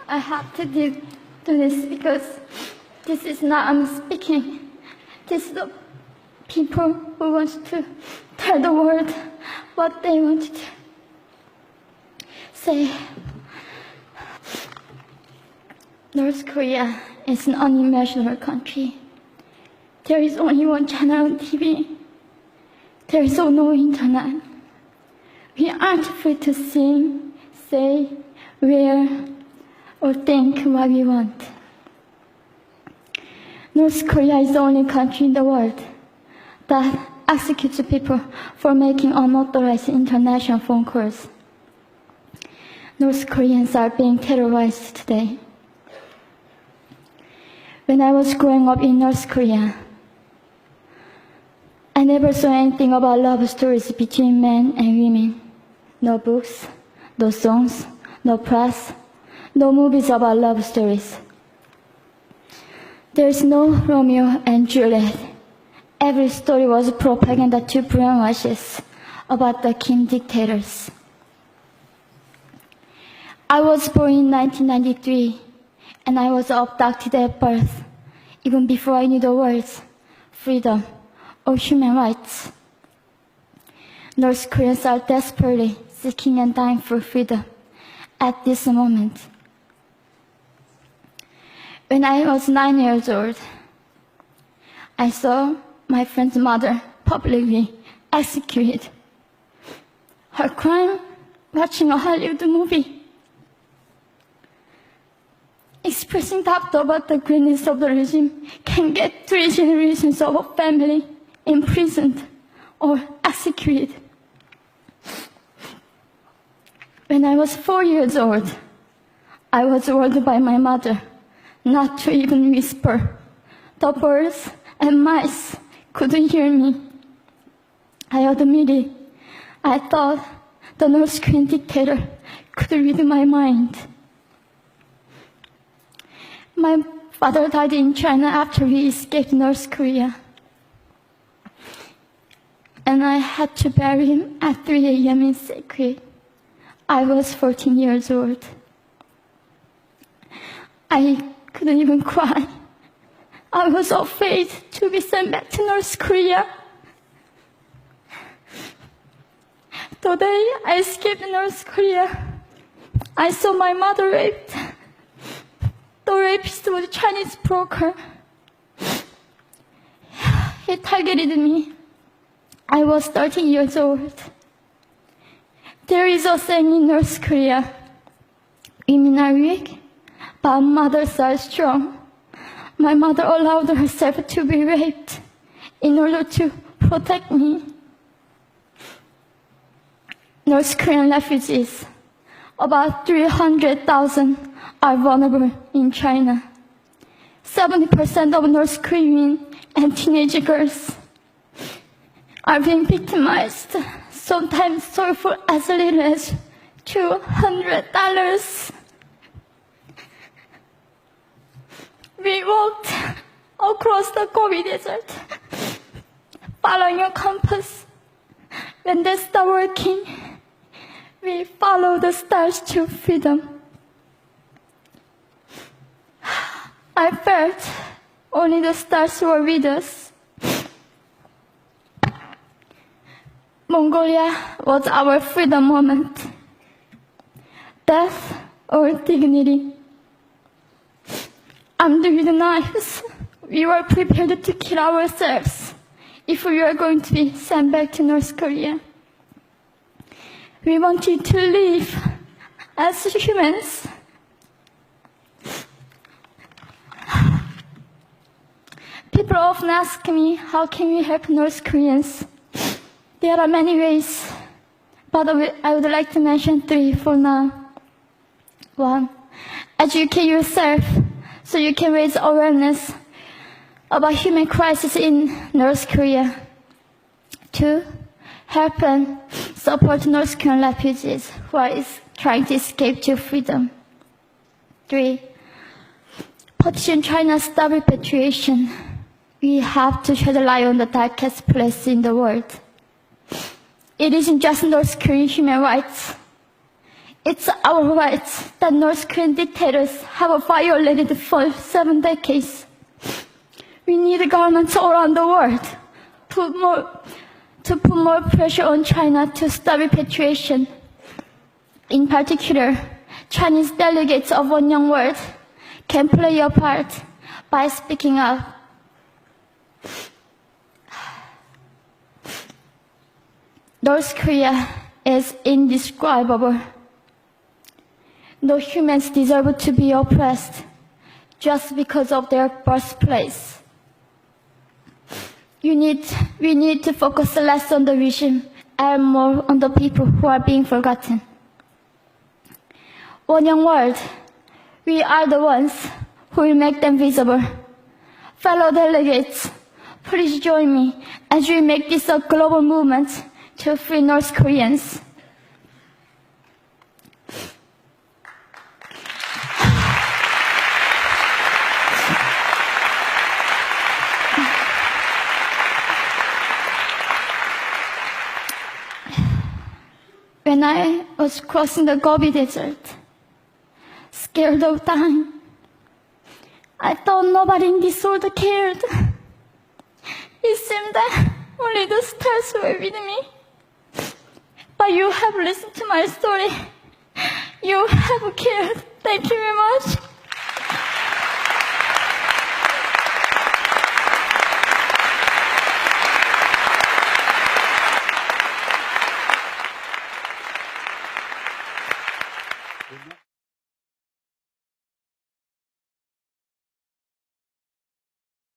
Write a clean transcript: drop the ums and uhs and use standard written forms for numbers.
I have to do this because this is not I'm speaking. This is the people who want to tell the world what they want to say. North Korea is an unimaginable country. There is only one channel on TV. There is no internet. We aren't free to sing, say, wear, or think what we want. North Korea is the only country in the world that executes people for making unauthorized international phone calls. North Koreans are being terrorized today. When I was growing up in North Korea, I never saw anything about love stories between men and women. No books, no songs, no press, no movies about love stories. There's no Romeo and Juliet. Every story was propaganda to brainwashes about the Kim dictators. I was born in 1993, and I was abducted at birth, even before I knew the words freedom or human rights. North Koreans are desperately seeking and dying for freedom at this moment. When I was 9 years old, I saw my friend's mother publicly executed. Her crime, watching a Hollywood movie. Expressing doubt about the greatness of the regime can get 3 generations of a family imprisoned or executed. When I was 4 years old, I was warned by my mother not to even whisper. The birds and mice couldn't hear me. I admitted I thought the North Korean dictator could read my mind. My father died in China after we escaped North Korea. And I had to bury him at 3 a.m. in secret. I was 14 years old. I couldn't even cry. I was afraid to be sent back to North Korea. The day I escaped North Korea, I saw my mother raped. The rapist was a Chinese broker. He targeted me. I was 13 years old. There is a saying in North Korea, women are weak, but mothers are strong. My mother allowed herself to be raped in order to protect me. North Korean refugees, about 300,000, are vulnerable in China. 70% of North Korean and teenage girls are being victimized, sometimes sold for as little as $200. We walked across the Gobi Desert, following a compass. When they stopped working, we followed the stars to freedom. I felt only the stars were with us. Mongolia was our freedom moment. Death or dignity. Armed with knives, we were prepared to kill ourselves if we were going to be sent back to North Korea. We wanted to live as humans. People often ask me, how can we help North Koreans? There are many ways, but I would like to mention 3 for now. 1, educate yourself so you can raise awareness about human crisis in North Korea. 2, help and support North Korean refugees who are trying to escape to freedom. 3, petition China's stop repatriation. We have to shed light on the darkest place in the world. It isn't just North Korean human rights. It's our rights that North Korean dictators have violated for 7 decades. We need governments all around the world to put more pressure on China to stop repatriation. In particular, Chinese delegates of One Young World can play a part by speaking up. North Korea is indescribable. No humans deserve to be oppressed just because of their birthplace. We need to focus less on the regime and more on the people who are being forgotten. One Young World, we are the ones who will make them visible. Fellow delegates, please join me as we make this a global movement to free North Koreans. When I was crossing the Gobi Desert, scared of dying, I thought nobody in this world cared. It seemed that only the stars were with me. But you have listened to my story. You have cared. Thank you very much.